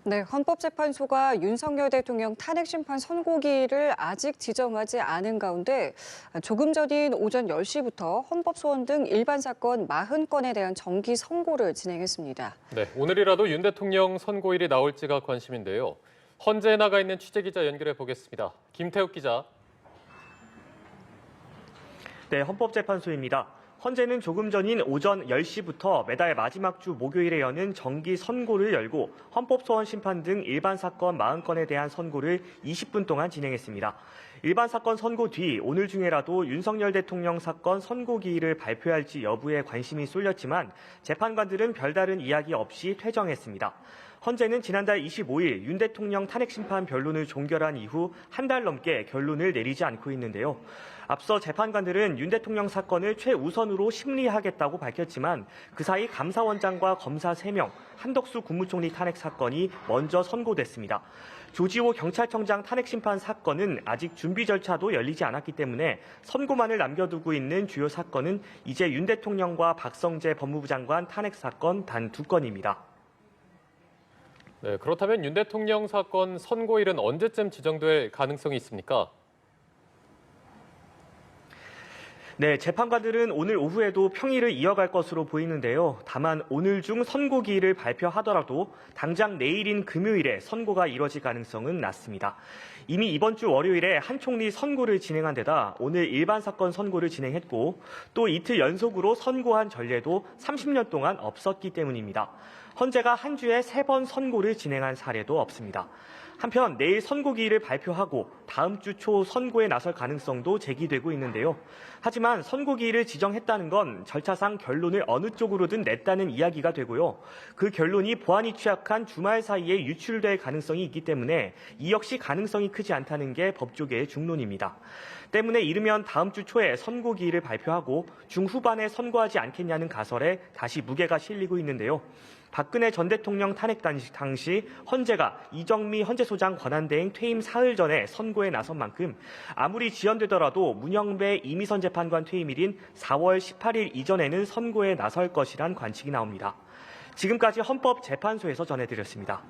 네, 헌법재판소가 윤석열 대통령 탄핵심판 선고기일을 아직 지정하지 않은 가운데 조금 전인 오전 10시부터 헌법소원 등 일반 사건 40건에 대한 정기 선고를 진행했습니다. 네, 오늘이라도 윤 대통령 선고일이 나올지가 관심인데요. 헌재에 나가 있는 취재기자 연결해 보겠습니다. 김태욱 기자. 네, 헌법재판소입니다. 헌재는 조금 전인 오전 10시부터 매달 마지막 주 목요일에 여는 정기 선고를 열고 헌법소원 심판 등 일반 사건 40건에 대한 선고를 20분 동안 진행했습니다. 일반 사건 선고 뒤 오늘 중에라도 윤석열 대통령 사건 선고 기일을 발표할지 여부에 관심이 쏠렸지만 재판관들은 별다른 이야기 없이 퇴정했습니다. 헌재는 지난달 25일 윤 대통령 탄핵심판 변론을 종결한 이후 한 달 넘게 결론을 내리지 않고 있는데요. 앞서 재판관들은 윤 대통령 사건을 최우선으로 심리하겠다고 밝혔지만 그 사이 감사원장과 검사 3명, 한덕수 국무총리 탄핵 사건이 먼저 선고됐습니다. 조지호 경찰청장 탄핵심판 사건은 아직 준비 절차도 열리지 않았기 때문에 선고만을 남겨두고 있는 주요 사건은 이제 윤 대통령과 박성재 법무부 장관 탄핵 사건 단 2건입니다. 네, 그렇다면 윤 대통령 사건 선고일은 언제쯤 지정될 가능성이 있습니까? 네, 재판관들은 오늘 오후에도 평일을 이어갈 것으로 보이는데요. 다만 오늘 중 선고 기일을 발표하더라도 당장 내일인 금요일에 선고가 이뤄질 가능성은 낮습니다. 이미 이번 주 월요일에 한 총리 선고를 진행한 데다 오늘 일반 사건 선고를 진행했고 또 이틀 연속으로 선고한 전례도 30년 동안 없었기 때문입니다. 헌재가 한 주에 3번 선고를 진행한 사례도 없습니다. 한편 내일 선고 기일을 발표하고 다음 주 초 선고에 나설 가능성도 제기되고 있는데요. 하지만 선고 기일을 지정했다는 건 절차상 결론을 어느 쪽으로든 냈다는 이야기가 되고요. 그 결론이 보안이 취약한 주말 사이에 유출될 가능성이 있기 때문에 이 역시 가능성이 크지 않다는 게 법조계의 중론입니다. 때문에 이르면 다음 주 초에 선고 기일을 발표하고 중후반에 선고하지 않겠냐는 가설에 다시 무게가 실리고 있는데요. 박근혜 전 대통령 탄핵 당시 헌재가 이정미 헌재소장 권한대행 퇴임 사흘 전에 선고에 나선 만큼 아무리 지연되더라도 문영배 이미선 재판관 퇴임일인 4월 18일 이전에는 선고에 나설 것이란 관측이 나옵니다. 지금까지 헌법재판소에서 전해드렸습니다.